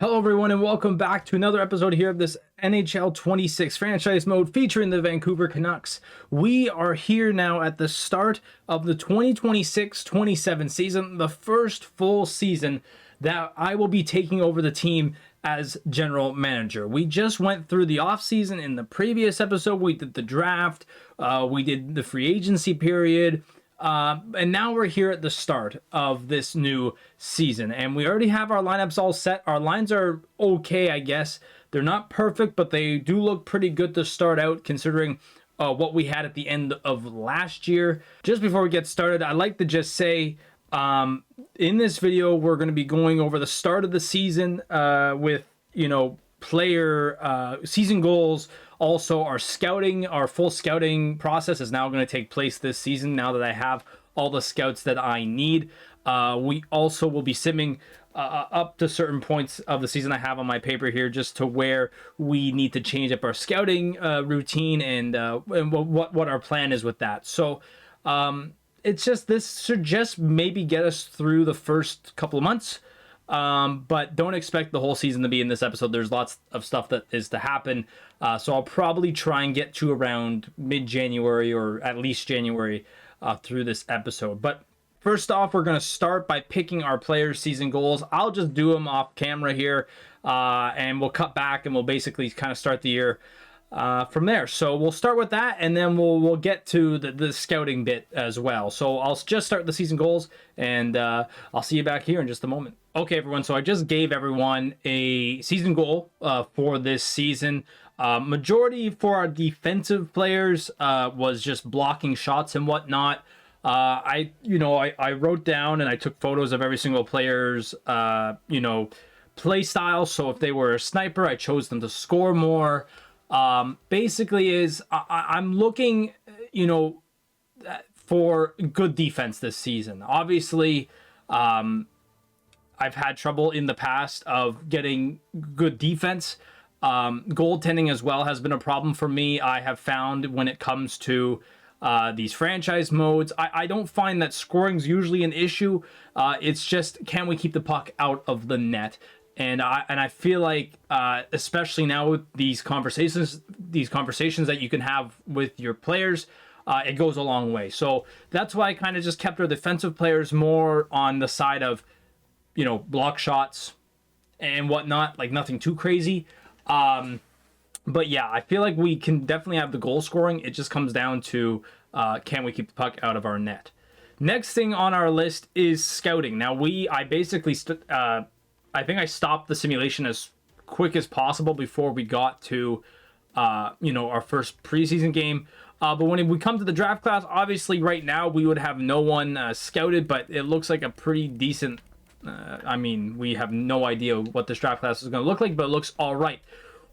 Hello everyone and welcome back to another episode here of this NHL 26 franchise mode featuring the Vancouver Canucks. We are here now at the start of the 2026-27 season, the first full season that I will be taking over the team as general manager. We just went through the offseason in the previous episode. We did the draft, we did the free agency period, and now we're here at the start of this new season, and we already have our lineups all set. Our lines are okay, I guess. They're not perfect, but they do look pretty good to start out, considering what we had at the end of last year. Just before we get started, I'd like to just say, in this video, we're going to be going over the start of the season with, player season goals. Also, our full scouting process is now going to take place this season now that I have all the scouts that I need. We also will be simming up to certain points of the season I have on my paper here, just to where we need to change up our scouting routine and what our plan is with that. So it's just, this should just maybe get us through the first couple of months. But don't expect the whole season to be in this episode. There's lots of stuff that is to happen. So I'll probably try and get to around mid-January or at least January through this episode. But first off, we're going to start by picking our players' season goals. I'll just do them off camera here, and we'll cut back and we'll basically kind of start the year from there. So we'll start with that, and then we'll get to the scouting bit as well. So I'll just start the season goals, and I'll see you back here in just a moment. Okay, everyone, so I just gave everyone a season goal for this season. Majority for our defensive players was just blocking shots and whatnot. I wrote down and I took photos of every single player's, play style. So if they were a sniper, I chose them to score more. Basically I'm looking, for good defense this season. Obviously, I've had trouble in the past of getting good defense. Goaltending as well has been a problem for me. I have found when it comes to these franchise modes, I don't find that scoring's usually an issue. It's just, can we keep the puck out of the net? And I feel like, especially now with these conversations that you can have with your players, it goes a long way. So that's why I kind of just kept our defensive players more on the side of, block shots and whatnot, like nothing too crazy. But yeah, I feel like we can definitely have the goal scoring. It just comes down to, can we keep the puck out of our net? Next thing on our list is scouting. Now I basically, I think I stopped the simulation as quick as possible before we got to, our first preseason game. But when we come to the draft class, obviously right now we would have no one scouted, but it looks like a pretty decent, we have no idea what this draft class is going to look like, but it looks all right.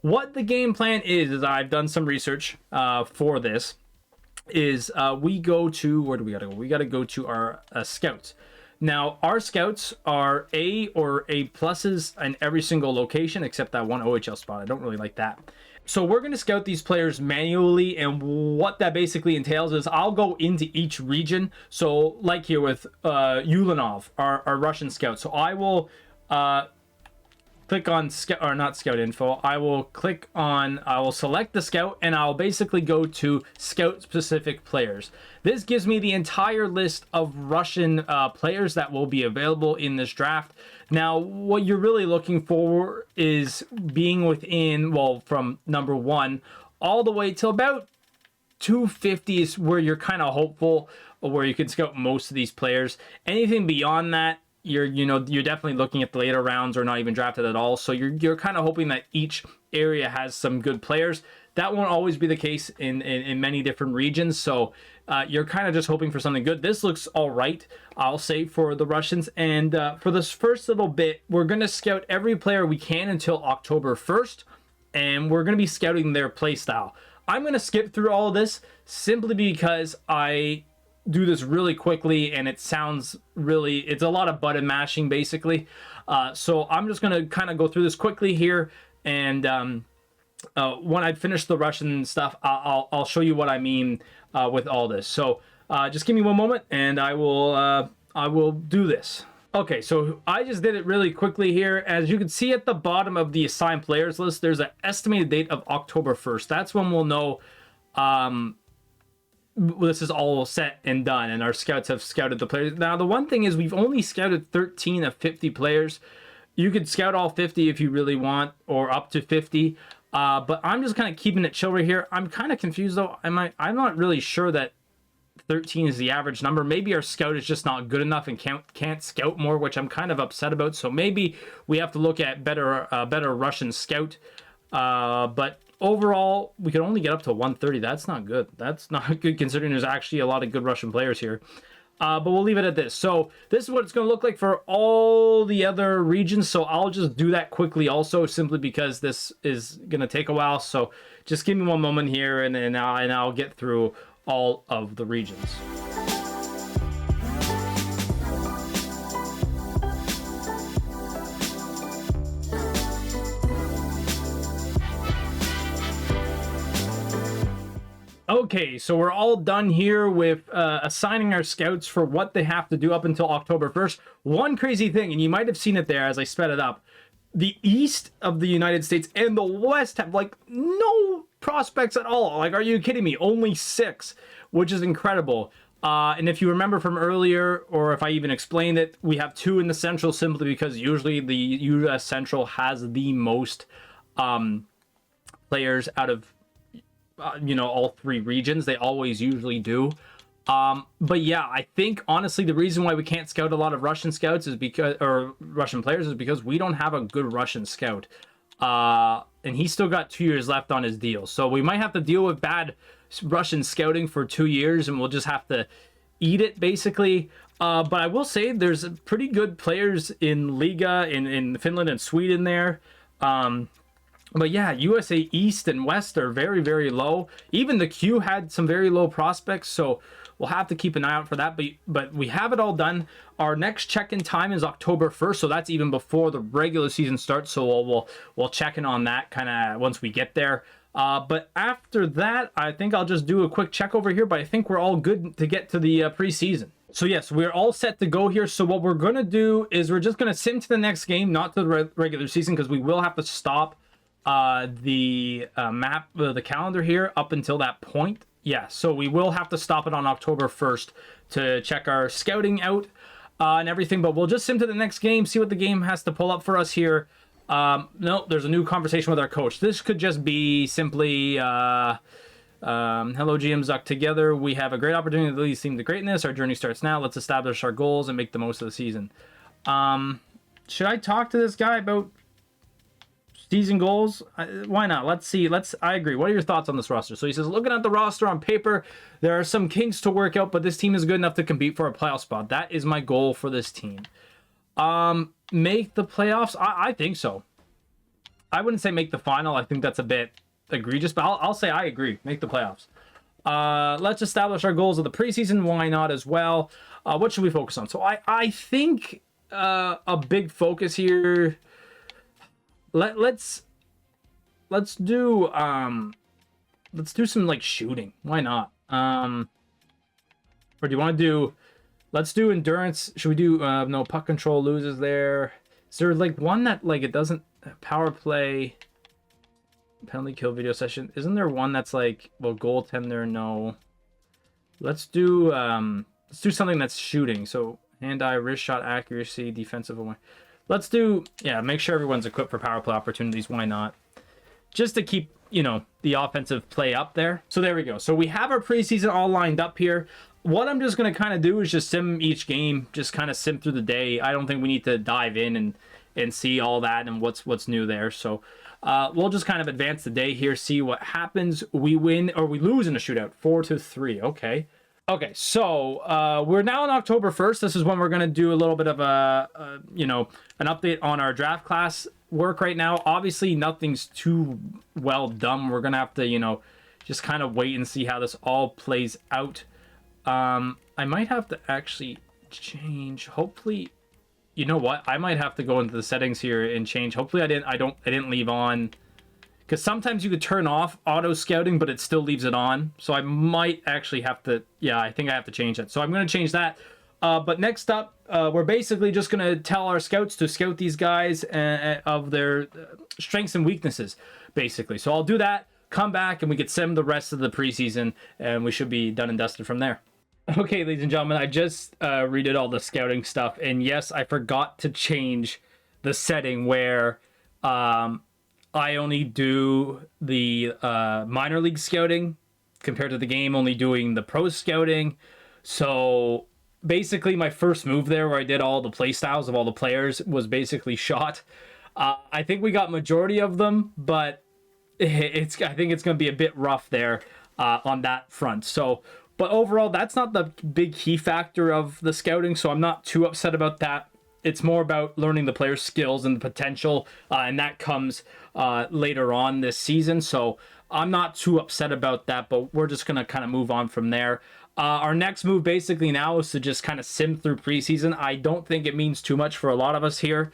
What the game plan is I've done some research for this, is we go to, where do we got to go? We got to go to our scouts. Now, our scouts are A or A pluses in every single location except that one OHL spot. I don't really like that. So we're going to scout these players manually, and what that basically entails is I'll go into each region. So like here with Ulanov, our Russian scout. So I will click on scout info. I will select the scout, and I'll basically go to scout specific players. This gives me the entire list of Russian players that will be available in this draft. Now, what you're really looking for is being within, from number 1 all the way till about 250 is where you're kind of hopeful, where you can scout most of these players. Anything beyond that, you're definitely looking at the later rounds or not even drafted at all. So you're kind of hoping that each area has some good players. That won't always be the case in many different regions. So you're kind of just hoping for something good. This looks all right, I'll say, for the Russians. And for this first little bit, we're going to scout every player we can until October 1st. And we're going to be scouting their play style. I'm going to skip through all of this simply because I do this really quickly, and it's a lot of button mashing basically. So I'm just going to kind of go through this quickly here, and when I finish the Russian stuff, I'll show you what I mean with all this. So just give me one moment, and I will do this. Okay, so I just did it really quickly here. As you can see at the bottom of the assigned players list, there's an estimated date of October 1st. That's when we'll know this is all set and done, and our scouts have scouted the players. Now, the one thing is we've only scouted 13 of 50 players. You could scout all 50 if you really want, or up to 50. But I'm just kind of keeping it chill right here. I'm kind of confused, though. I'm not really sure that 13 is the average number. Maybe our scout is just not good enough and can't scout more, which I'm kind of upset about. So maybe we have to look at better Russian scout. But overall, we could only get up to 130. That's not good. That's not good considering there's actually a lot of good Russian players here. But we'll leave it at this. So this is what it's going to look like for all the other regions. So I'll just do that quickly also, simply because this is going to take a while. So just give me one moment here, and I'll get through all of the regions. Okay, so we're all done here with assigning our scouts for what they have to do up until October 1st. One crazy thing, and you might have seen it there as I sped it up, the east of the United States and the west have like no prospects at all. Like, are you kidding me? Only 6, which is incredible. And if you remember from earlier, or if I even explained it, we have 2 in the Central simply because usually the U.S. Central has the most players out of all 3 regions. They always usually do. But yeah, I think honestly the reason why we can't scout a lot of Russian scouts is because, or Russian players, is because we don't have a good Russian scout. And he's still got 2 years left on his deal. So we might have to deal with bad Russian scouting for 2 years, and we'll just have to eat it basically. But I will say there's pretty good players in Liga in Finland and Sweden there. But yeah, USA East and West are very, very low. Even the Q had some very low prospects, so we'll have to keep an eye out for that. But we have it all done. Our next check-in time is October 1st, so that's even before the regular season starts. So we'll check in on that kind of once we get there. But after that, I think I'll just do a quick check over here. But I think we're all good to get to the preseason. So yes, we're all set to go here. So what we're gonna do is we're just gonna sim to the next game, not to the regular season, because we will have to stop the calendar here up until that point. Yeah, so we will have to stop it on October 1st to check our scouting out and everything, but we'll just sim to the next game, see what the game has to pull up for us here. No, there's a new conversation with our coach. This could just be simply hello GM Zuck, together we have a great opportunity to lead this team to greatness. Our journey starts now. Let's establish our goals and make the most of the season. Should I talk to this guy about season goals? Why not? Let's see. I agree. What are your thoughts on this roster? So he says, looking at the roster on paper, there are some kinks to work out, but this team is good enough to compete for a playoff spot. That is my goal for this team. Make the playoffs? I think so. I wouldn't say make the final. I think that's a bit egregious, but I'll say I agree. Make the playoffs. Let's establish our goals of the preseason. Why not as well? What should we focus on? So I think a big focus here. Let's do some like shooting. Why not? Or do you want to do? Let's do endurance. Should we do no, puck control loses there? Is there like one that like it doesn't power play, penalty kill, video session? Isn't there one that's like, well, goaltender? No. Let's do something that's shooting. So hand-eye, wrist shot accuracy, defensive. Let's do, yeah, make sure everyone's equipped for power play opportunities. Why not? Just to keep, the offensive play up there. So there we go. So we have our preseason all lined up here. What I'm just going to kind of do is just sim each game, just kind of sim through the day. I don't think we need to dive in and see all that and what's new there. So we'll just kind of advance the day here, see what happens. We win or we lose in a shootout, 4-3. Okay. Okay, so we're now on October 1st. This is when we're going to do a little bit of an update on our draft class work right now. Obviously, nothing's too well done. We're going to have to, just kind of wait and see how this all plays out. I might have to actually change. Hopefully, you know what? I might have to go into the settings here and change. Hopefully, I didn't leave on. Because sometimes you could turn off auto scouting, but it still leaves it on. So I might actually have to, yeah, I think I have to change it. So I'm going to change that. But next up, we're basically just going to tell our scouts to scout these guys of their strengths and weaknesses, basically. So I'll do that, come back, and we could sim the rest of the preseason, and we should be done and dusted from there. Okay, ladies and gentlemen, I just redid all the scouting stuff, and yes, I forgot to change the setting where I only do the minor league scouting compared to the game only doing the pro scouting. So basically my first move there where I did all the play styles of all the players was basically shot. I think we got majority of them, but I think it's going to be a bit rough there on that front. So, but overall, that's not the big key factor of the scouting, so I'm not too upset about that. It's more about learning the player's skills and the potential, and that comes later on this season. So I'm not too upset about that, but we're just going to kind of move on from there. Our next move basically now is to just kind of sim through preseason. I don't think it means too much for a lot of us here.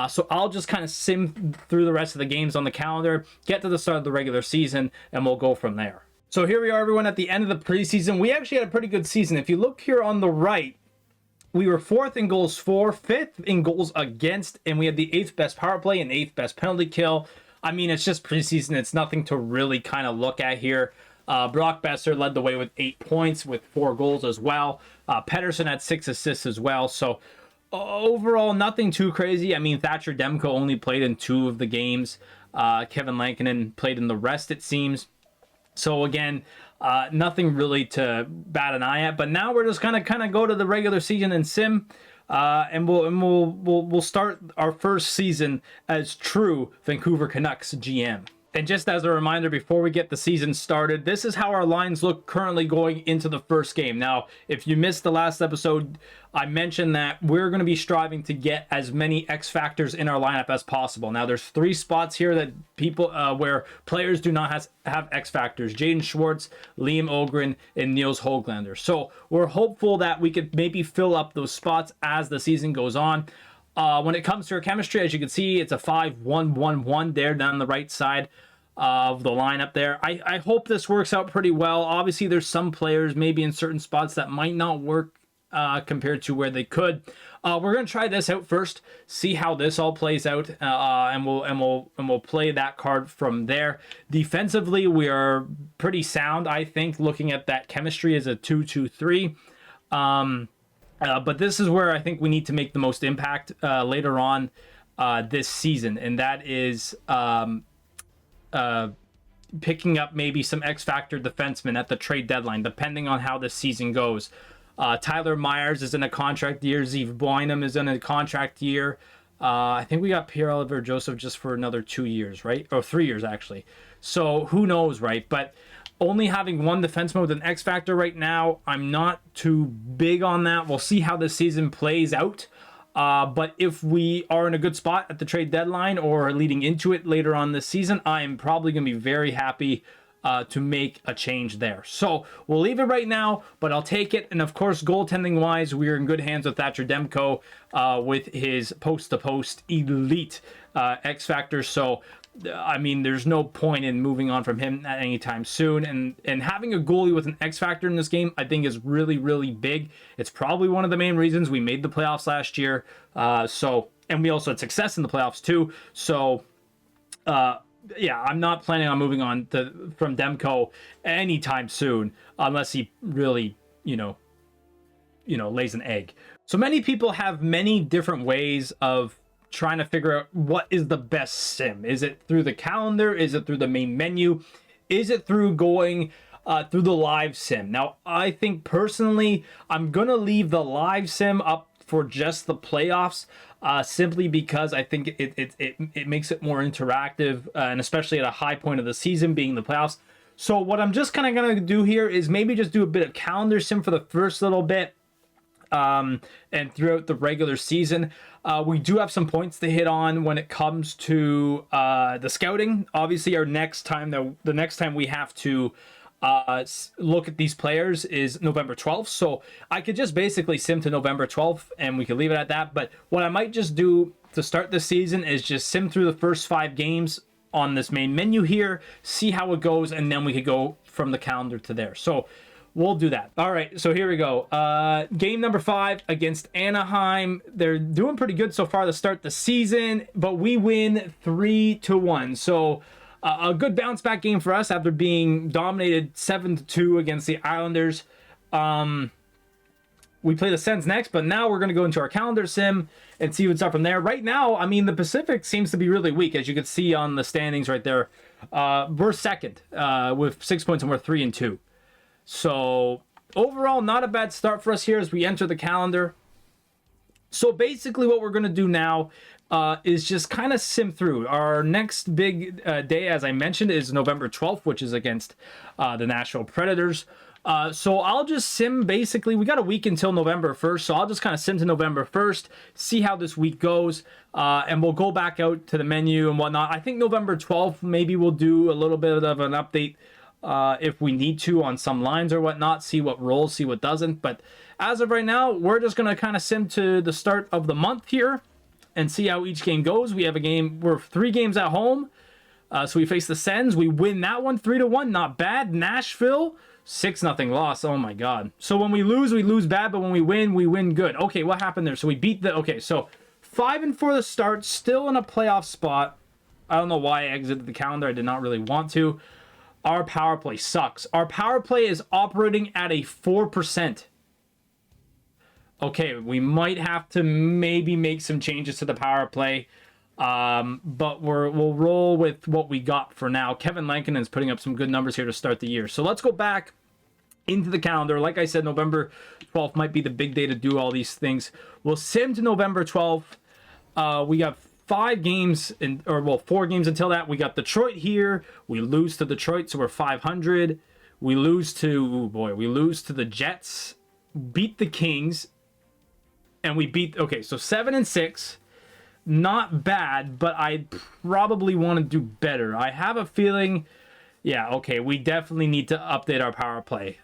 So I'll just kind of sim through the rest of the games on the calendar, get to the start of the regular season, and we'll go from there. So here we are, everyone, at the end of the preseason. We actually had a pretty good season. If you look here on the right, we were 4th in goals for, 5th in goals against, and we had the 8th best power play and 8th best penalty kill. I mean, it's just preseason. It's nothing to really kind of look at here. Brock Besser led the way with 8 points with 4 goals as well. Pettersson had 6 assists as well. So overall, nothing too crazy. I mean, Thatcher Demko only played in 2 of the games. Kevin Lankinen played in the rest, it seems. So again, nothing really to bat an eye at. But now we're just gonna kind of go to the regular season and sim. And we'll start our first season as true Vancouver Canucks GM. And just as a reminder, before we get the season started, this is how our lines look currently going into the first game. Now, if you missed the last episode, I mentioned that we're going to be striving to get as many X factors in our lineup as possible. Now, there's 3 spots here that people where players do not have X factors: Jaden Schwartz, Liam Ogren, and Niels Höglander. So we're hopeful that we could maybe fill up those spots as the season goes on. When it comes to our chemistry, as you can see, it's a 5-1-1-1 there down the right side of the lineup there. I hope this works out pretty well. Obviously, there's some players maybe in certain spots that might not work compared to where they could. We're gonna try this out first, see how this all plays out, and we'll play that card from there. Defensively, we are pretty sound, I think. Looking at that chemistry as a 2-2-3. But this is where I think we need to make the most impact later on this season, and that is picking up maybe some X-Factor defensemen at the trade deadline, depending on how this season goes. Tyler Myers is in a contract year. Zeev Boynum is in a contract year. I think we got Pierre-Olivier Joseph just for another 2 years, right? Or 3 years, actually. So who knows, right? But only having one defenseman with an X factor right now, I'm not too big on that. We'll see how the season plays out. But if we are in a good spot at the trade deadline or leading into it later on this season, I am probably going to be very happy to make a change there. So we'll leave it right now, but I'll take it. And of course, goaltending wise, we are in good hands with Thatcher Demko with his post-to-post elite X factor. So I mean, there's no point in moving on from him at any time soon. And having a goalie with an X factor in this game, I think, is really, really big. It's probably one of the main reasons we made the playoffs last year. And we also had success in the playoffs too. So, yeah, I'm not planning on moving on from Demko anytime soon, unless he really, lays an egg. So many people have many different ways of trying to figure out what is the best sim. Is it through the calendar? Is it through the main menu? Is it through going through the live sim? Now, I think personally, I'm gonna leave the live sim up for just the playoffs, simply because I think it makes it more interactive, and especially at a high point of the season being the playoffs. So what I'm just kind of gonna do here is maybe just do a bit of calendar sim for the first little bit, and throughout the regular season. We do have some points to hit on when it comes to the scouting. Obviously, the next time we have to look at these players is November 12th. So I could just basically sim to November 12th and we could leave it at that. But what I might just do to start the season is just sim through the first 5 games on this main menu here, see how it goes, and then we could go from the calendar to there. So we'll do that. All right, so here we go. Game number 5 against Anaheim. They're doing pretty good so far to start the season, but we win 3-1. So a good bounce back game for us after being dominated 7-2 against the Islanders. We play the Sens next, but now we're going to go into our calendar sim and see what's up from there. Right now, I mean, the Pacific seems to be really weak, as you can see on the standings right there. We're second with 6 points, and we're 3-2. So overall, not a bad start for us here as we enter the calendar. So basically what we're going to do now is just kind of sim through. Our next big day, as I mentioned, is November 12th, which is against the Nashville Predators. So I'll just sim basically. We got a week until November 1st, so I'll just kind of sim to November 1st, see how this week goes, and we'll go back out to the menu and whatnot. I think November 12th, maybe we'll do a little bit of an update if we need to on some lines or whatnot, see what rolls, see what doesn't. But as of right now, we're just going to kind of sim to the start of the month here and see how each game goes. We have a game, we're 3 games at home. So we face the Sens. We win that one 3-1, not bad. Nashville, 6-0 loss. Oh my God. So when we lose bad, but when we win good. Okay, what happened there? So we beat the, okay, so 5-4 the start, still in a playoff spot. I don't know why I exited the calendar. I did not really want to. Our power play sucks. Our power play is operating at a 4%. Okay, we might have to maybe make some changes to the power play. But we'll roll with what we got for now. Kevin Lankinen is putting up some good numbers here to start the year. So let's go back into the calendar. Like I said, November 12th might be the big day to do all these things. We'll sim to November 12th. We got 4 games until that. We got Detroit here. We lose to Detroit, so we're 500. We lose to, we lose to the Jets, beat the Kings, and we beat, okay, so 7-6. Not bad, but I probably want to do better. I have a feeling, yeah, okay, we definitely need to update our power play.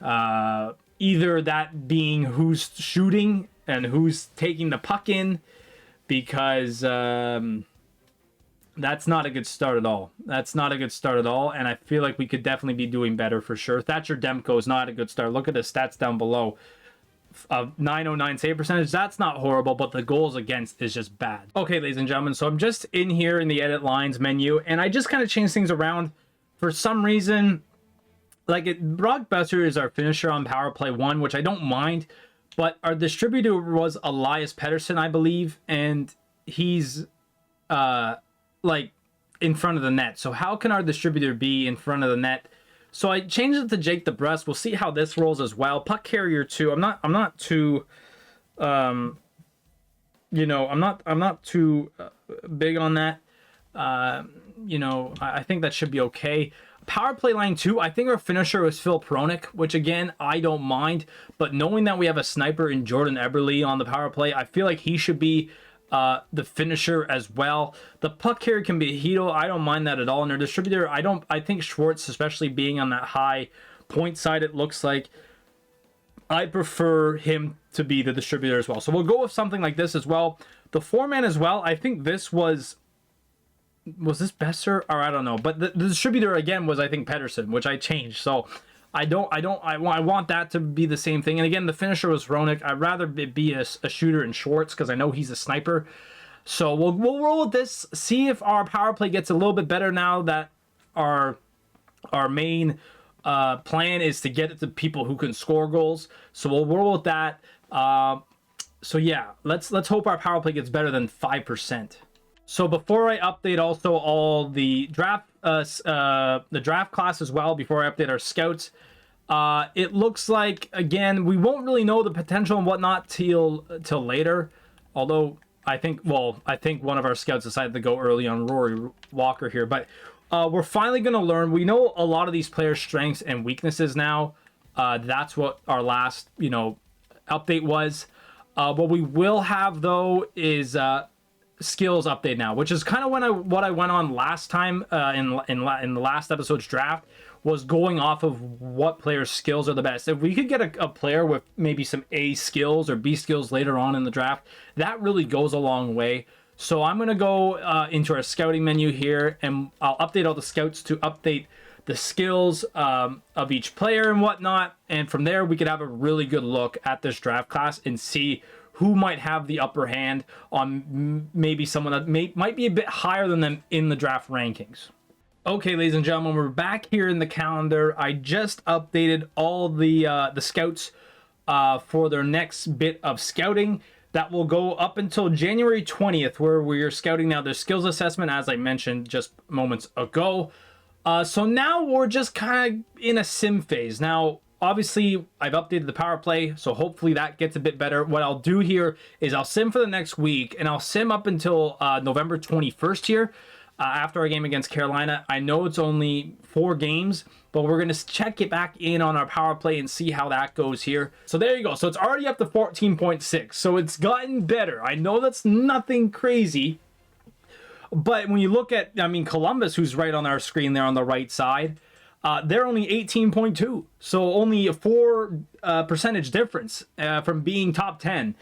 Either that being who's shooting and who's taking the puck in, because that's not a good start at all. That's not a good start at all, and I feel like we could definitely be doing better for sure. Thatcher Demko is not a good start. Look at the stats down below. 909 save percentage, that's not horrible, but the goals against is just bad. Okay, ladies and gentlemen, so I'm just in here in the edit lines menu, and I just kind of changed things around for some reason. Like, Brock Besser is our finisher on power play 1, which I don't mind, but our distributor was Elias Pettersson, I believe, and he's like in front of the net. So how can our distributor be in front of the net? So I changed it to Jake DeBrusk. We'll see how this rolls as well. Puck carrier 2. I'm not too I'm not too big on that. I think that should be okay. Power play line 2, I think our finisher was Phil Pronik, which again, I don't mind. But knowing that we have a sniper in Jordan Eberle on the power play, I feel like he should be the finisher as well. The puck carrier can be Hito. I don't mind that at all. And our distributor, I think Schwartz, especially being on that high point side, it looks like, I prefer him to be the distributor as well. So we'll go with something like this as well. The 4-man as well, I think this was this Besser? Or I don't know. But the distributor again was, I think, Pettersson, which I changed. So I want that to be the same thing. And again, the finisher was Roenick. I'd rather it be a shooter in Schwartz because I know he's a sniper. So we'll roll with this. See if our power play gets a little bit better now that our main plan is to get it to people who can score goals. So we'll roll with that. So yeah, let's hope our power play gets better than 5%. So before I update also all the draft class as well, before I update our scouts, it looks like, again, we won't really know the potential and whatnot till later. Although I think one of our scouts decided to go early on Rory Walker here, but we're finally going to learn. We know a lot of these players' strengths and weaknesses now. That's what our last update was. What we will have though is skills update now, which is kind of what I went on last time in the last episode's draft, was going off of what players' skills are the best. If we could get a player with maybe some A skills or B skills later on in the draft, that really goes a long way. So I'm going to go into our scouting menu here, and I'll update all the scouts to update the skills of each player and whatnot. And from there, we could have a really good look at this draft class and see who might have the upper hand on maybe someone that might be a bit higher than them in the draft rankings. Okay, ladies and gentlemen, we're back here in the calendar. I just updated all the scouts for their next bit of scouting. That will go up until January 20th, where we're scouting now their skills assessment, as I mentioned just moments ago. So now we're just kind of in a sim phase. Now, obviously, I've updated the power play, so hopefully that gets a bit better. What I'll do here is I'll sim for the next week, and I'll sim up until November 21st here. After our game against Carolina. I know it's only 4 games, but we're going to check it back in on our power play and see how that goes here. So there you go. So it's already up to 14.6. So it's gotten better. I know that's nothing crazy, but when you look at, I mean, Columbus, who's right on our screen there on the right side, they're only 18.2. So only a 4 percentage difference from being top 10,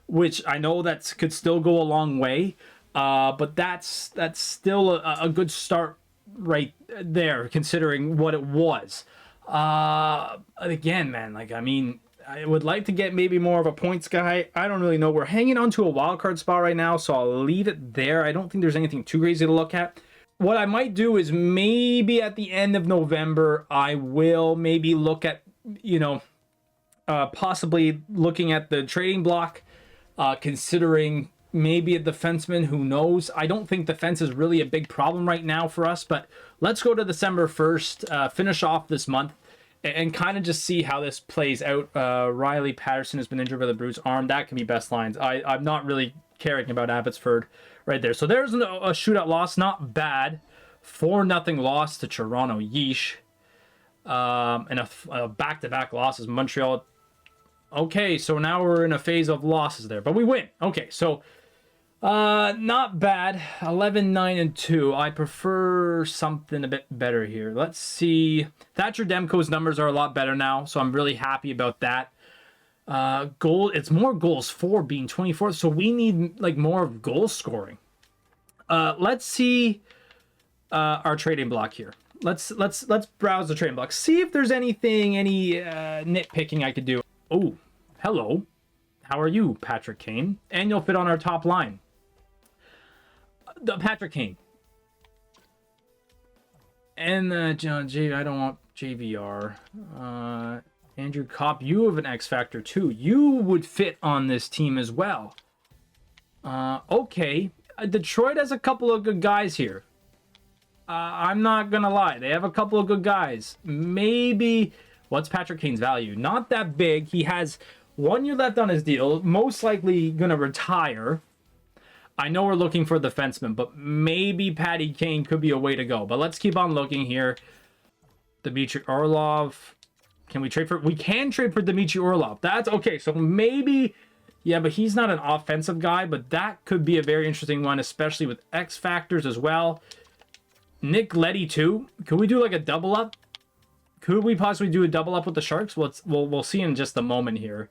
which I know that could still go a long way. But that's still a good start right there, considering what it was. Again, man, like, I mean, I would like to get maybe more of a points guy. I don't really know. We're hanging on to a wild card spot right now, so I'll leave it there. I don't think there's anything too crazy to look at. What I might do is maybe at the end of November, I will maybe look at, possibly looking at the trading block, considering maybe a defenseman, who knows. I don't think defense is really a big problem right now for us, but let's go to December 1st, finish off this month, and kind of just see how this plays out. Riley Patterson has been injured with a bruised arm. That can be best lines. I'm not really caring about Abbotsford right there. So there's a shootout loss. Not bad. 4-0 loss to Toronto. Yeesh. And a back-to-back losses. Montreal. Okay, so now we're in a phase of losses there, but we win. Okay, so not bad. 11-9-2. I prefer something a bit better here. Let's see. Thatcher Demko's numbers are a lot better now, so I'm really happy about that. It's more goals for being 24th, so we need like more of goal scoring. Let's see our trading block here. Let's browse the trading block. See if there's any nitpicking I could do. Oh, hello. How are you, Patrick Kane? And you'll fit on our top line. Patrick Kane. And John J. I don't want JVR. Andrew Kopp, you have an X Factor too. You would fit on this team as well. Okay. Detroit has a couple of good guys here. I'm not going to lie. They have a couple of good guys. Maybe... What's Patrick Kane's value? Not that big. He has 1 year left on his deal. Most likely going to retire. I know we're looking for a defenseman, but maybe Patty Kane could be a way to go. But let's keep on looking here. Dmitry Orlov. Can we trade for... We can trade for Dmitry Orlov. That's okay. So maybe... Yeah, but he's not an offensive guy, but that could be a very interesting one, especially with X factors as well. Nick Leddy too. Could we do like a double up? Could we possibly do a double up with the Sharks? We'll see in just a moment here.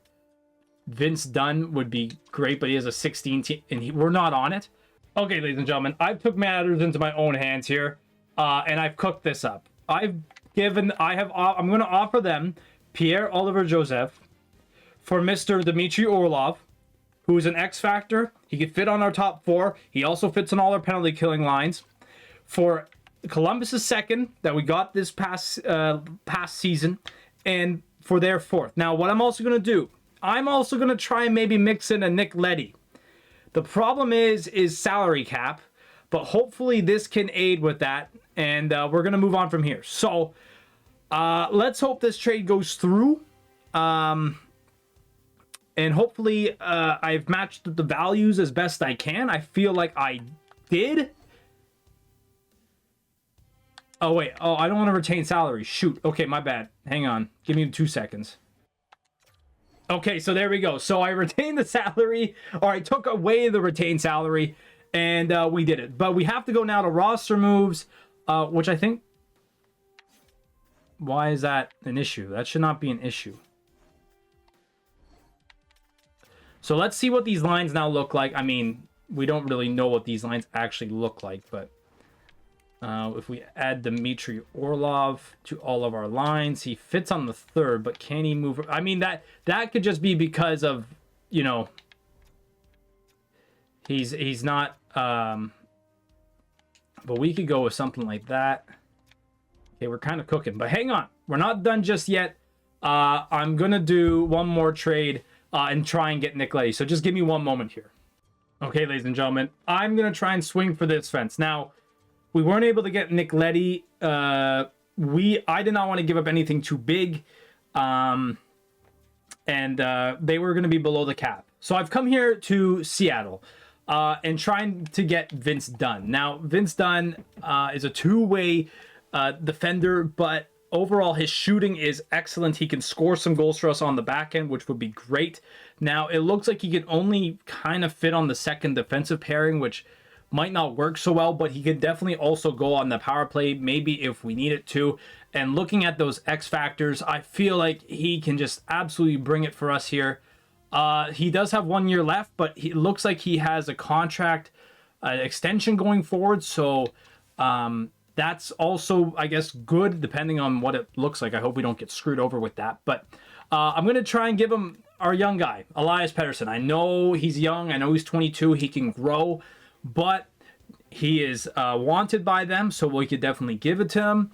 Vince Dunn would be great, but he has a 16 team, and we're not on it. Okay, ladies and gentlemen, I've took matters into my own hands here, and I've cooked this up. I'm going to offer them Pierre-Olivier Joseph for Mr. Dmitry Orlov, who is an X factor. He could fit on our top 4. He also fits on all our penalty killing lines. For Columbus's second that we got this past season, and for their 4th. Now, what I'm also going to do, I'm also going to try and maybe mix in a Nick Leddy. The problem is salary cap, but hopefully this can aid with that, and we're going to move on from here. So, let's hope this trade goes through, and hopefully I've matched the values as best I can. I feel like I did. Oh, wait. Oh, I don't want to retain salary. Shoot. Okay, my bad. Hang on. Give me 2 seconds. Okay, so there we go. So I retained the salary, or I took away the retained salary, and we did it. But we have to go now to roster moves, which I think... Why is that an issue? That should not be an issue. So let's see what these lines now look like. I mean, we don't really know what these lines actually look like, but... If we add Dmitry Orlov to all of our lines, he fits on the third, but can he move? I mean, that could just be because of, you know, he's not. But we could go with something like that. Okay, we're kind of cooking, but hang on, we're not done just yet. I'm gonna do one more trade and try and get Nick Leddy. So just give me one moment here. Okay, ladies and gentlemen, I'm gonna try and swing for this fence now. We weren't able to get Nick Leddy. I did not want to give up anything too big. And they were going to be below the cap. So I've come here to Seattle and trying to get Vince Dunn. Now, Vince Dunn is a two-way defender, but overall his shooting is excellent. He can score some goals for us on the back end, which would be great. Now, it looks like he can only kind of fit on the second defensive pairing, which might not work so well, but he could definitely also go on the power play, maybe if we need it to. And looking at those X factors, I feel like he can just absolutely bring it for us here. He does have 1 year left, but it looks like he has a contract extension going forward. So that's also, I guess, good, depending on what it looks like. I hope we don't get screwed over with that. But I'm going to try and give him our young guy, Elias Pettersson. I know he's young. I know he's 22. He can grow. But he is wanted by them, so we could definitely give it to him.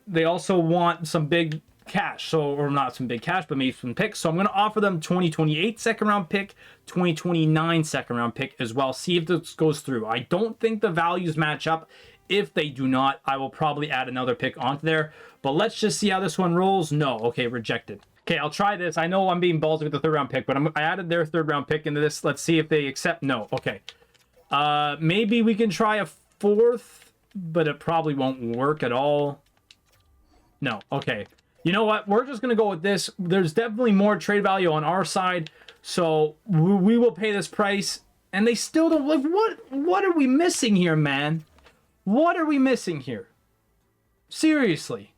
They also want some big cash, or not some big cash, but maybe some picks. So I'm going to offer them 2028 second round pick, 2029 second round pick as well. See if this goes through. I don't think the values match up. If they do not, I will probably add another pick onto there. But let's just see how this one rolls. No, okay, rejected. Okay, I'll try this. I know I'm being ballsy with the third round pick, but I added their third round pick into this. Let's see if they accept. No, okay. Maybe we can try a fourth, but it probably won't work at all. No, okay. You know what? We're just going to go with this. There's definitely more trade value on our side, so we will pay this price. And they still don't, like, what are we missing here, man? What are we missing here? Seriously.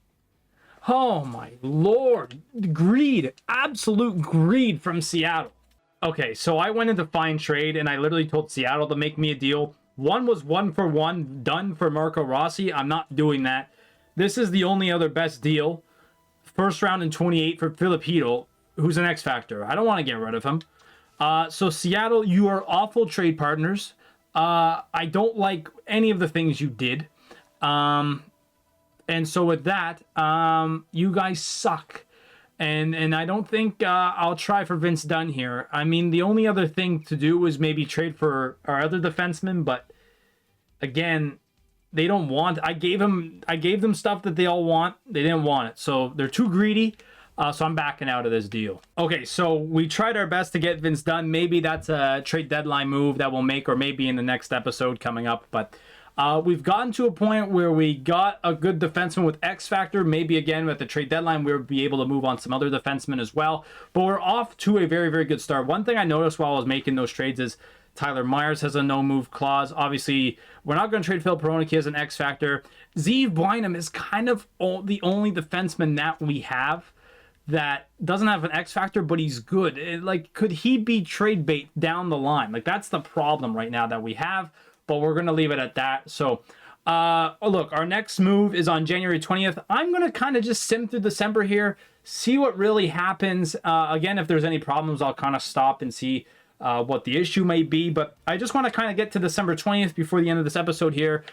Oh, my Lord. Greed. Absolute greed from Seattle. Okay, so I went into fine trade, and I literally told Seattle to make me a deal. One was 1-for-1 done for Marco Rossi. I'm not doing that. This is the only other best deal. First round in 28 for Filipino, who's an X Factor. I don't want to get rid of him. So Seattle, you are awful trade partners. I don't like any of the things you did. And so with that, you guys suck. And I don't think I'll try for Vince Dunn here. I mean, the only other thing to do is maybe trade for our other defenseman, but again, they don't want. I gave them stuff that they all want. They didn't want it, so they're too greedy. So I'm backing out of this deal. Okay, so we tried our best to get Vince Dunn. Maybe that's a trade deadline move that we'll make, or maybe in the next episode coming up. But we've gotten to a point where we got a good defenseman with X Factor. Maybe again with the trade deadline, we'll be able to move on some other defensemen as well. But we're off to a very, very good start. One thing I noticed while I was making those trades is Tyler Myers has a no-move clause. Obviously, we're not going to trade Phil Peronic. He has an X Factor. Zeev Bynum is kind of the only defenseman that we have that doesn't have an X Factor, but he's good. Like, could he be trade bait down the line? Like, that's the problem right now that we have, but we're going to leave it at that. So, look, our next move is on January 20th. I'm going to kind of just sim through December here, see what really happens. Again, if there's any problems, I'll kind of stop and see what the issue may be. But I just want to kind of get to December 20th before the end of this episode here,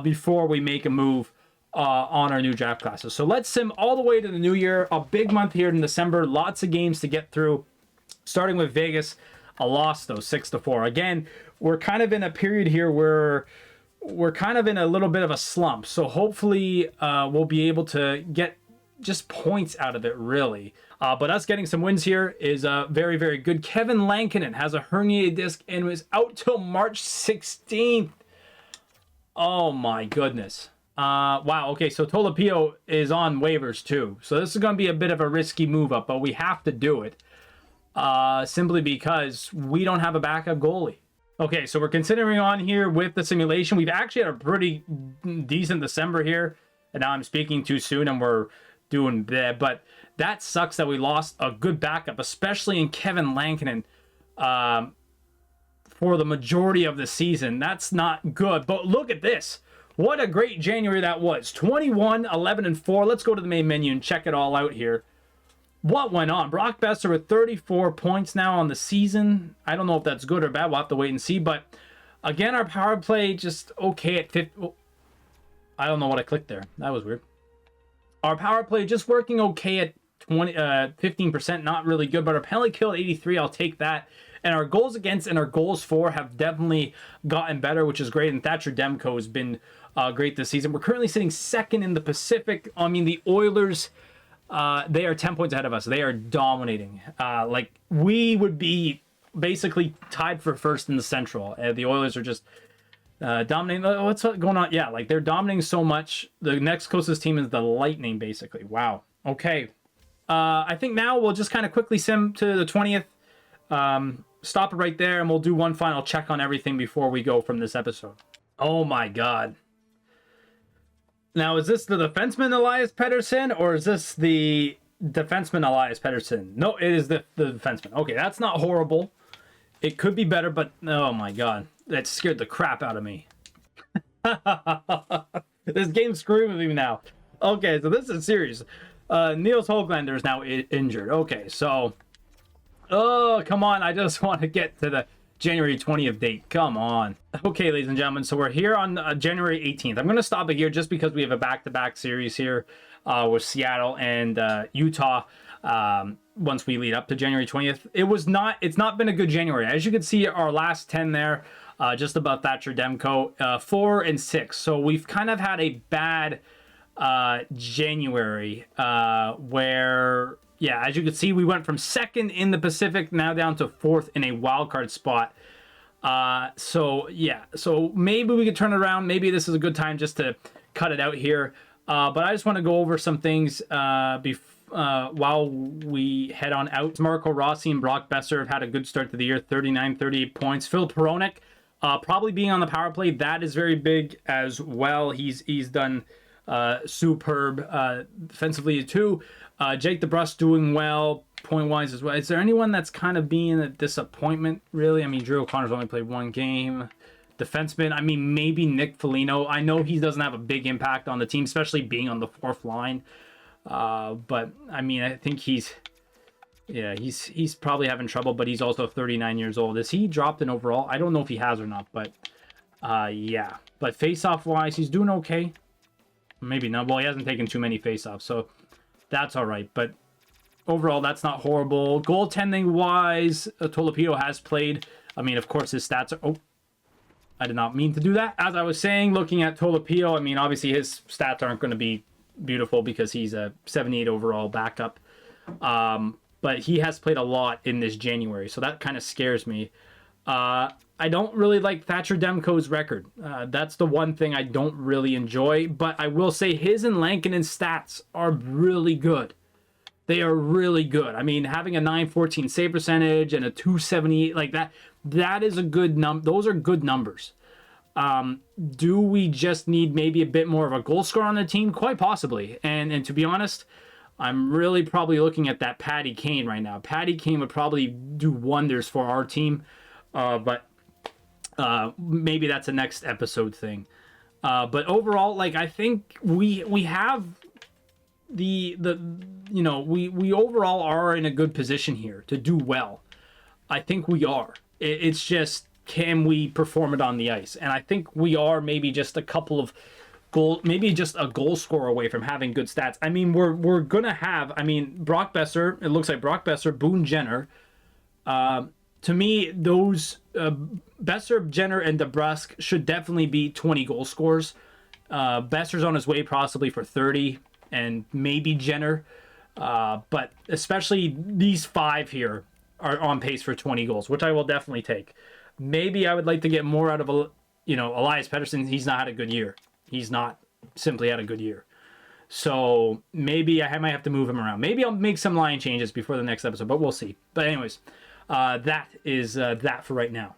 before we make a move on our new draft classes. So let's sim all the way to the new year. A big month here in December. Lots of games to get through. Starting with Vegas, a loss though, 6-4. Again, we're kind of in a period here where we're kind of in a little bit of a slump. So hopefully we'll be able to get just points out of it, really. But us getting some wins here is very, very good. Kevin Lankinen has a herniated disc and was out till March 16th. Oh my goodness. Wow, okay, so Tolopio is on waivers too. So this is going to be a bit of a risky move up, but we have to do it. Simply because we don't have a backup goalie. Okay, so we're considering on here with the simulation. We've actually had a pretty decent December here. And now I'm speaking too soon and we're doing that. But that sucks that we lost a good backup, especially in Kevin Lankinen, for the majority of the season. That's not good. But look at this. What a great January that was. 21, 11, and 4. Let's go to the main menu and check it all out here. What went on? Brock Besser with 34 points now on the season. I don't know if that's good or bad. We'll have to wait and see. But again, our power play just okay at 50. Oh, I don't know what I clicked there. That was weird. Our power play just working okay at 15%. Not really good. But our penalty kill at 83. I'll take that. And our goals against and our goals for have definitely gotten better, which is great. And Thatcher Demko has been great this season. We're currently sitting second in the Pacific. I mean, the Oilers, they are 10 points ahead of us. They are dominating. Like, we would be basically tied for first in the Central. The Oilers are just dominating. What's going on? Yeah, like, they're dominating so much. The next closest team is the Lightning, basically. Wow. Okay. I think now we'll just kind of quickly sim to the 20th. Stop it right there, and we'll do one final check on everything before we go from this episode. Oh my god. Now, is this the defenseman Elias Pettersson, or is this the defenseman Elias Pettersson? No, it is the defenseman. Okay, that's not horrible. It could be better, but oh my god. That scared the crap out of me. This game's screwing with me now. Okay, so this is serious. Niels Höglander is now injured. Okay, so... Oh, come on. I just want to get to the January 20th date. Come on. Okay, ladies and gentlemen. So we're here on January 18th. I'm going to stop it here just because we have a back-to-back series here with Seattle and Utah once we lead up to January 20th. It's not been a good January. As you can see, our last 10 there, just about Thatcher Demko, 4 and 6. So we've kind of had a bad January where... Yeah, as you can see, we went from second in the Pacific now down to fourth in a wild card spot. So maybe we could turn it around. Maybe this is a good time just to cut it out here. But I just want to go over some things while we head on out. Marco Rossi and Brock Besser have had a good start to the year, 39, 38 points. Phil Peronic, probably being on the power play, that is very big as well. He's done superb defensively too. Jake DeBrusk doing well point-wise as well. Is there anyone that's kind of being a disappointment, really? I mean, Drew O'Connor's only played one game. Defenseman, I mean, maybe Nick Foligno. I know he doesn't have a big impact on the team, especially being on the fourth line. But, I mean, I think he's probably having trouble, but he's also 39 years old. Is he dropped in overall? I don't know if he has or not, but, yeah. But face-off-wise, he's doing okay. Maybe not. Well, he hasn't taken too many face-offs, so... That's all right, but overall, that's not horrible. Goaltending-wise, Tolopito has played. I mean, of course, his stats are... Oh, I did not mean to do that. As I was saying, looking at Tolopito, I mean, obviously, his stats aren't going to be beautiful because he's a 78 overall backup. But he has played a lot in this January, so that kind of scares me. I don't really like Thatcher Demko's record. That's the one thing I don't really enjoy. But I will say his and Lankinen's stats are really good. They are really good. I mean, having a 914 save percentage and a 278 like that is a good number. Those are good numbers. Do we just need maybe a bit more of a goal scorer on the team? Quite possibly. And to be honest, I'm really probably looking at that Patty Kane right now. Patty Kane would probably do wonders for our team. But maybe that's a next episode thing. But overall, like, I think we have we overall are in a good position here to do well. I think we are. It's just, can we perform it on the ice? And I think we are maybe just a couple of maybe just a goal scorer away from having good stats. I mean, we're gonna have, I mean, Brock Besser, it looks like Brock Besser, Boone Jenner, to me, those Besser, Jenner, and DeBrusk should definitely be 20 goal scorers. Besser's on his way possibly for 30, and maybe Jenner. But especially these 5 here are on pace for 20 goals, which I will definitely take. Maybe I would like to get more out of, Elias Pettersson. He's not had a good year. He's not simply had a good year. So maybe I might have to move him around. Maybe I'll make some line changes before the next episode, but we'll see. But anyways... that is that for right now.